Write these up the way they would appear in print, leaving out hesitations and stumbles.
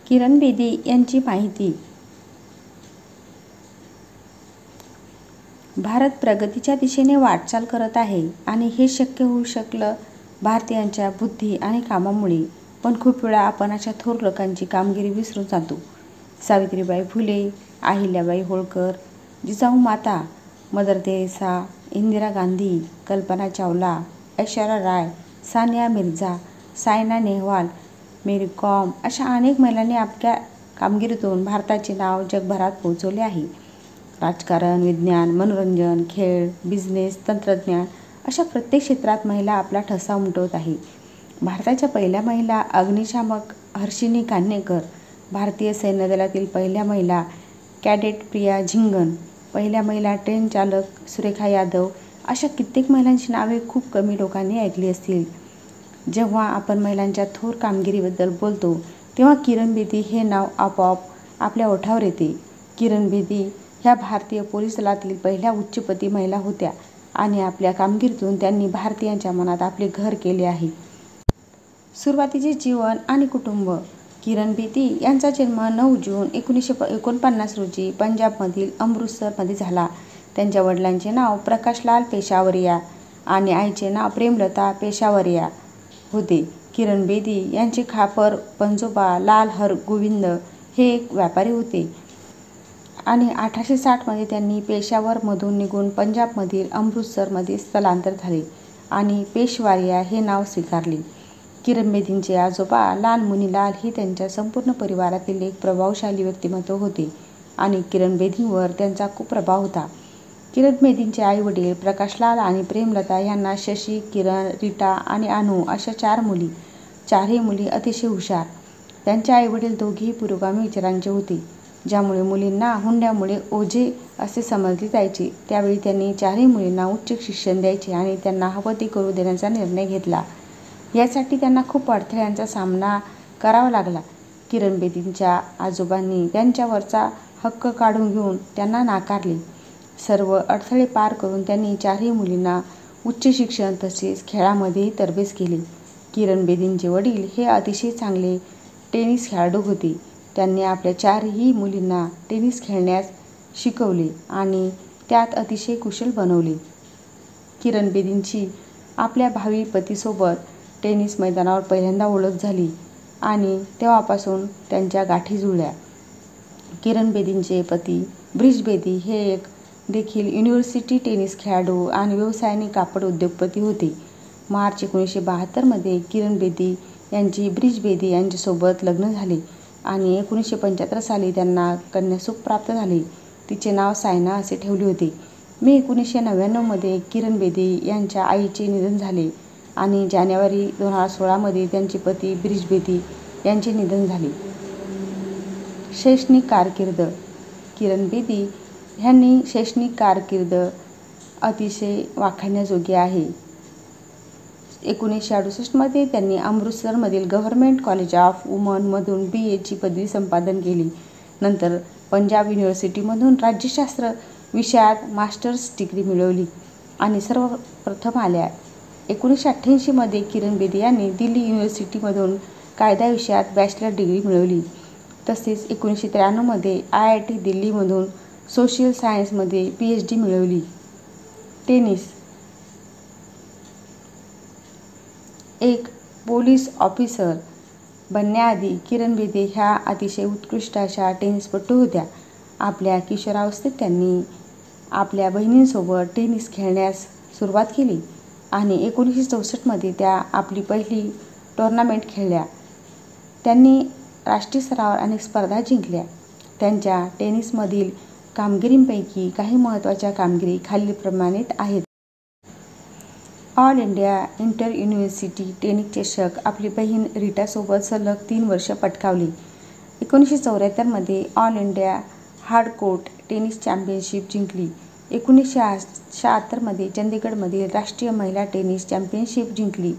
किरण बेदी यांची माहिती. भारत प्रगतीच्या दिशेने वाटचाल करत आहे आणि हे शक्य होऊ शकलं भारतीयांच्या बुद्धी आणि कामामुळे. पण खूप वेळा आपण अशा थोर लोकांची कामगिरी विसरून जातो. सावित्रीबाई फुले, अहिल्याबाई होळकर, जिजाऊ माता, मदर तेरेसा, इंदिरा गांधी, कल्पना चावला, ऐश्वर्या राय, सानिया मिर्झा, सायना नेहवाल, मेरी कॉम अशा अनेक महिलांनी आपल्या कामगिरीतून भारताचे नाव जगभरात पोहोचवले आहे. राजकारण, विज्ञान, मनोरंजन, खेळ, बिझनेस, तंत्रज्ञान अशा प्रत्येक क्षेत्रात महिला आपला ठसा उमटवत आहे. भारताच्या पहिल्या महिला अग्निशामक हर्षिनी कान्हेकर, भारतीय सैन्य दलातील पहिल्या महिला कॅडेट प्रिया झिंगन, पहिल्या महिला ट्रेन चालक सुरेखा यादव अशा कित्येक महिलांची नावे खूप कमी लोकांनी ऐकली असतील. जेव्हा आपण महिलांच्या थोर कामगिरीबद्दल बोलतो तेव्हा किरण बेदी हे नाव आपोआप आपल्या ओठावर येते. किरण बेदी ह्या भारतीय पोलीस दलातील पहिल्या उच्चपदी महिला होत्या आणि आपल्या कामगिरीतून त्यांनी भारतीयांच्या मनात आपले घर केले आहे. सुरुवातीचे जीवन आणि कुटुंब. किरण बेदी यांचा जन्म 9 जून 1949 रोजी पंजाबमधील अमृतसरमध्ये झाला. त्यांच्या वडिलांचे नाव प्रकाशलाल पेशावरिया आणि आईचे नाव प्रेमलता पेशावरिया होते. किरण बेदी यांचे खापर पंजोबा लाल हरगोविंद हे एक व्यापारी होते आणि 1860 मध्ये त्यांनी पेशावरमधून निघून पंजाबमधील अमृतसरमध्ये स्थलांतर झाले आणि पेशवारिया हे नाव स्वीकारले. किरण बेदींचे आजोबा लाल मुनीलाल हे त्यांच्या संपूर्ण परिवारातील एक प्रभावशाली व्यक्तिमत्व होते आणि किरण बेदींवर त्यांचा खूप प्रभाव होता. किरण बेदींचे आई वडील प्रकाशलाल आणि प्रेमलता यांना शशी, किरण, रीटा आणि अनु अशा 4 मुली. 4ही मुली अतिशय हुशार. त्यांचे आई वडील दोघेही पुरोगामी विचारांचे होते, ज्यामुळे मुलींना हुंड्यामुळे ओझे असे समजले जायचे. त्यावेळी त्यांनी 4ही मुलींना उच्च शिक्षण द्यायचे आणि त्यांना हवं ते करू देण्याचा निर्णय घेतला. यासाठी त्यांना खूप अडथळ्यांचा सामना करावा लागला. किरण बेदींच्या आजोबांनी त्यांच्यावरचा हक्क काढून घेऊन त्यांना नाकारले. सर्व अडथळे पार करून त्यांनी 4ही मुलींना उच्च शिक्षण तसेच खेळामध्येही तरबेज केले. किरण बेदींचे वडील हे अतिशय चांगले टेनिस खेळाडू होते. त्यांनी आपल्या 4ही मुलींना टेनिस खेळण्यास शिकवले आणि त्यात अतिशय कुशल बनवले. किरण बेदींची आपल्या भावी पतीसोबत टेनिस मैदानावर पहिल्यांदा ओळख झाली आणि तेव्हापासून त्यांच्या गाठी जुळल्या. किरण बेदींचे पती ब्रिज बेदी हे एक देखील युनिव्हर्सिटी टेनिस खेळाडू आणि व्यवसायाने कापड उद्योगपती होते. मार्च 1972 मध्ये किरण बेदी यांचे ब्रिज बेदी यांच्यासोबत लग्न झाले आणि 1975 साली त्यांना कन्यासुख प्राप्त झाले. तिचे नाव सायना असे ठेवले होते. मे 1999 मध्ये किरण बेदी यांच्या आईचे निधन झाले आणि जानेवारी 2016 मध्ये त्यांचे पती ब्रिज बेदी यांचे निधन झाले. शैक्षणिक कारकीर्द. किरण बेदी यांनी शैक्षणिक कारकीर्द अतिशय वाखाणण्याजोगी आहे. 1968 मध्ये त्यांनी अमृतसरमधील गव्हर्नमेंट कॉलेज ऑफ वुमन मधून BA ची पदवी संपादन केली. नंतर पंजाब युनिव्हर्सिटीमधून राज्यशास्त्र विषयात मास्टर्स डिग्री मिळवली आणि सर्वप्रथम आल्या. 1988 मध्ये किरण बेदी यांनी दिल्ली युनिव्हर्सिटीमधून कायदा विषयात बॅचलर डिग्री मिळवली. तसेच 1993 मध्ये IIT दिल्लीमधून सोशियल सायन्समध्ये PhD मिळवली. टेनिस. एक पोलीस ऑफिसर बनण्याआधी किरण बेदी ह्या अतिशय उत्कृष्ट अशा टेनिसपटू होत्या. आपल्या किशोरावस्थेत त्यांनी आपल्या बहिणींसोबत टेनिस खेळण्यास सुरुवात केली आणि 1964 मध्ये त्या आपली पहिली टूर्नामेंट खेळल्या. त्यांनी राष्ट्रीय स्तरावर अनेक स्पर्धा जिंकल्या. त्यांच्या टेनिसमधील कामगिरींपैकी काही महत्त्वाच्या कामगिरी खालीलप्रमाणे आहेत. All India inter university tennis चषक आपली बहीण रीटासोबत सलग 3 वर्षे पटकावली. 1974 मध्ये all India hard court tennis championship जिंकली. 1976 मध्ये चंदीगडमधील राष्ट्रीय महिला टेनिस चॅम्पियनशिप जिंकली.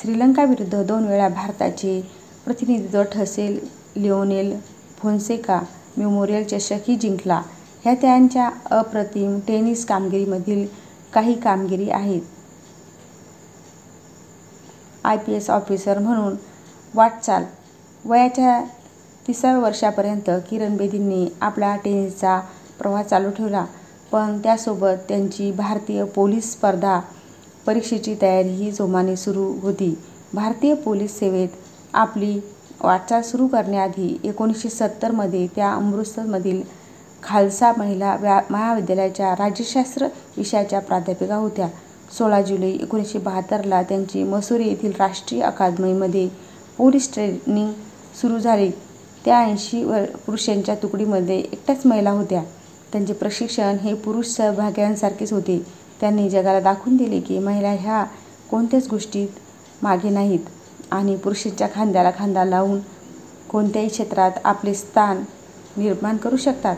श्रीलंका विरुद्ध 2 वेळा भारताचे प्रतिनिधित्व ठसेल लिओनेल फोन्सेका मेमोरियल चषकही जिंकला. ह्या त्यांच्या अप्रतिम टेनिस कामगिरीमधील काही कामगिरी आहेत. IPS ऑफिसर म्हणून वाटचाल. वयाच्या 30व्या वर्षापर्यंत किरण बेदींनी आपला टेनिसचा प्रवास चालू ठेवला, पण त्यासोबत त्यांची भारतीय पोलीस स्पर्धा परीक्षेची तयारीही जोमाने सुरू होती. भारतीय पोलीस सेवेत आपली वाटचाल सुरू करण्याआधी 1970 मध्ये त्या अमृतसरमधील खालसा महिला महाविद्यालयाच्या राज्यशास्त्र विषयाच्या प्राध्यापिका होत्या. 16 जुलै 1972 ला त्यांची मसुरी येथील राष्ट्रीय अकादमीमध्ये पोलीस ट्रेनिंग सुरू झाली. त्या 80 पुरुषांच्या तुकडीमध्ये एकट्याच महिला होत्या. त्यांचे प्रशिक्षण हे पुरुष सहभाग्यांसारखेच होते. त्यांनी जगाला दाखवून दिले की महिला ह्या कोणत्याच गोष्टीत मागे नाहीत आणि पुरुषांच्या खांद्याला खांदा लावून कोणत्याही क्षेत्रात आपले स्थान निर्माण करू शकतात.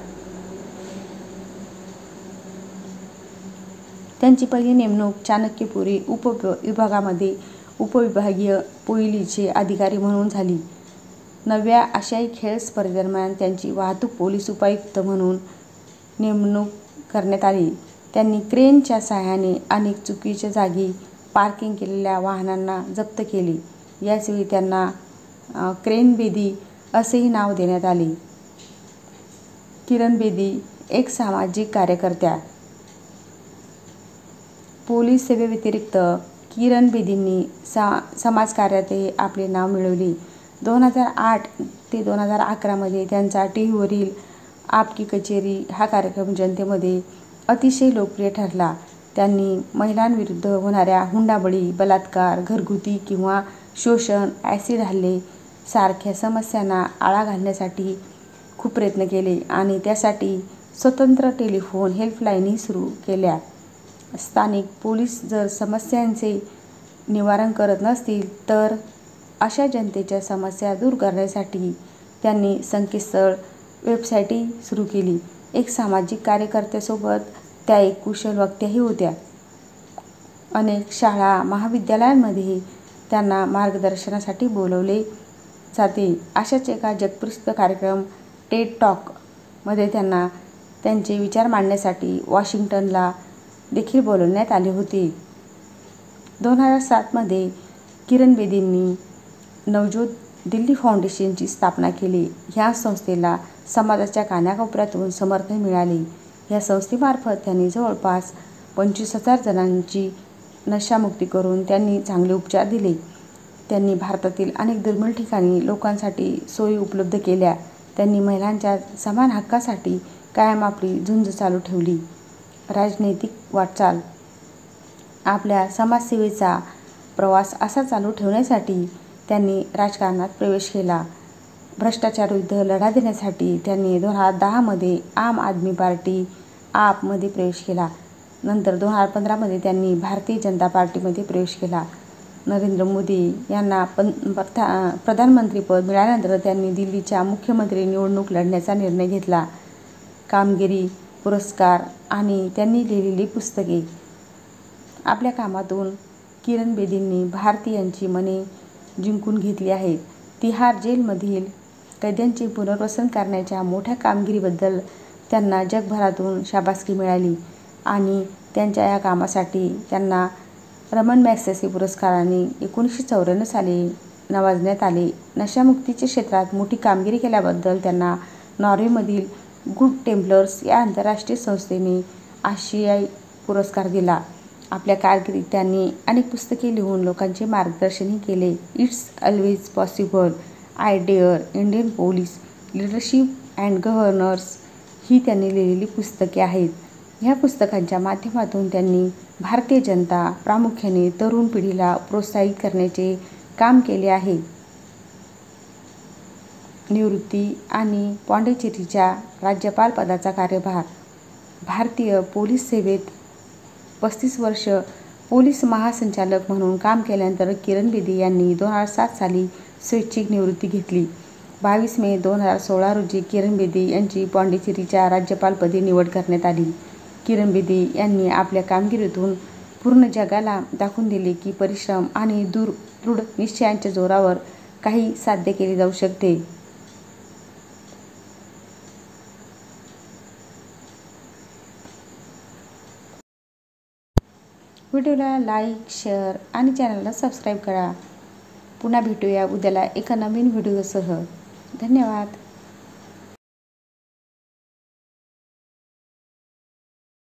त्यांची पहिली नेमणूक चाणक्यपुरी उपविभागामध्ये उपविभागीय पोलिसचे अधिकारी म्हणून झाली. 9व्या आशियाई खेळ स्पर्धेदरम्यान त्यांची वाहतूक पोलीस उपायुक्त म्हणून नेमणूक करण्यात आली. त्यांनी क्रेनच्या साहाय्याने अनेक चुकीच्या जागी पार्किंग केलेल्या वाहनांना जप्त केले. याचवेळी त्यांना क्रेन बेदी असेही नाव देण्यात आले. किरण बेदी एक सामाजिक कार्यकर्त्या. पोलीस सेवेव्यतिरिक्त किरण बेदींनी समाजकार्यातही आपले नाव मिळवले. 2008 ते 2011 मध्ये त्यांचा टीव्हीवरील आपकी कचेरी हा कार्यक्रम जनतेमध्ये अतिशय लोकप्रिय ठरला. त्यांनी महिलांविरुद्ध होणाऱ्या हुंडाबळी, बलात्कार, घरगुती किंवा शोषण, ॲसिड हल्ले सारख्या समस्यांना आळा घालण्यासाठी खूप प्रयत्न केले आणि त्यासाठी स्वतंत्र टेलिफोन हेल्पलाईनही सुरू केल्या. स्थानिक पोलीस जर समस्यांचे निवारण करत नसतील तर अशा जनतेच्या समस्या दूर करण्यासाठी त्यांनी संकेतस्थळ, वेबसाईटही सुरू केली. एक सामाजिक कार्यकर्त्यासोबत त्या एक कुशल वक्त्याही होत्या. अनेक शाळा, महाविद्यालयांमध्ये त्यांना मार्गदर्शनासाठी बोलवले जाते. अशाच एका जगप्रसिद्ध कार्यक्रम टेड टॉक मध्ये त्यांना त्यांचे विचार मांडण्यासाठी वॉशिंग्टनला देखील बोलवण्यात आले होते. 2007 मध्ये किरण बेदींनी नवजोत दिल्ली फाउंडेशनची स्थापना केली. ह्या संस्थेला समाजाच्या कानाकोपऱ्यातून समर्थन मिळाले. या संस्थेमार्फत त्यांनी जवळपास 25,000 जणांची नशामुक्ती करून त्यांनी चांगले उपचार दिले. त्यांनी भारतातील अनेक दुर्मिळ ठिकाणी लोकांसाठी सोयी उपलब्ध केल्या. त्यांनी महिलांच्या समान हक्कासाठी कायम आपली झुंज चालू ठेवली. राजनैतिक वाटचाल. आपल्या समाजसेवेचा प्रवास असा चालू ठेवण्यासाठी त्यांनी राजकारणात प्रवेश केला. भ्रष्टाचाराविरुद्ध लढा देण्यासाठी त्यांनी 2010 मध्ये आम आदमी पार्टी आप मध्ये प्रवेश केला. नंतर 2015 मध्ये त्यांनी भारतीय जनता पार्टीमध्ये प्रवेश केला. नरेंद्र मोदी यांना प्रधानमंत्रीपद मिळाल्यानंतर त्यांनी दिल्लीच्या मुख्यमंत्री निवडणूक लढण्याचा निर्णय घेतला. कामगिरी, पुरस्कार आणि त्यांनी लिहिलेली पुस्तके. आपल्या कामातून किरण बेदींनी भारतीयांची मने जिंकून घेतली आहेत. तिहार जेलमधील कैद्यांचे पुनर्वसन करण्याच्या मोठ्या कामगिरीबद्दल त्यांना जगभरातून शाबासकी मिळाली आणि त्यांच्या या कामासाठी त्यांना रमन मॅगसेसे पुरस्काराने 1994 साली नवाजण्यात आले. नशामुक्तीच्या क्षेत्रात मोठी कामगिरी केल्याबद्दल त्यांना नॉर्वेमधील गुड टेम्पलर्स या आंतरराष्ट्रीय संस्थेने आशियाई पुरस्कार दिला. आपल्या कारकिर्दीत त्यांनी अनेक पुस्तके लिहून लोकांचे मार्गदर्शनही केले. It's always possible, I dare, Indian police, leadership and governance ही त्यांनी लिहिलेली पुस्तके आहेत. ह्या पुस्तकांच्या माध्यमातून त्यांनी भारतीय जनता, प्रामुख्याने तरुण पिढीला प्रोत्साहित करण्याचे काम केले आहे. निवृत्ती आणि पाँडिचेरीच्या राज्यपालपदाचा कार्यभार. भारतीय पोलीस सेवेत 35 वर्ष पोलीस महासंचालक म्हणून काम केल्यानंतर किरण बेदी यांनी 2007 साली स्वैच्छिक निवृत्ती घेतली. 22 मे 2016 रोजी किरण बेदी यांची पाँडिचेरीच्या राज्यपालपदी निवड करण्यात आली. किरण बेदी यांनी आपल्या कामगिरीतून पूर्ण जगाला दाखवून दिले की परिश्रम आणि दृढ निश्चयाच्या जोरावर काही साध्य केले जाऊ शकते. व्हिडिओला लाईक, शेअर आणि चॅनलला सबस्क्राईब करा. पुन्हा भेटूया उद्याला एका नवीन व्हिडिओसह. धन्यवाद.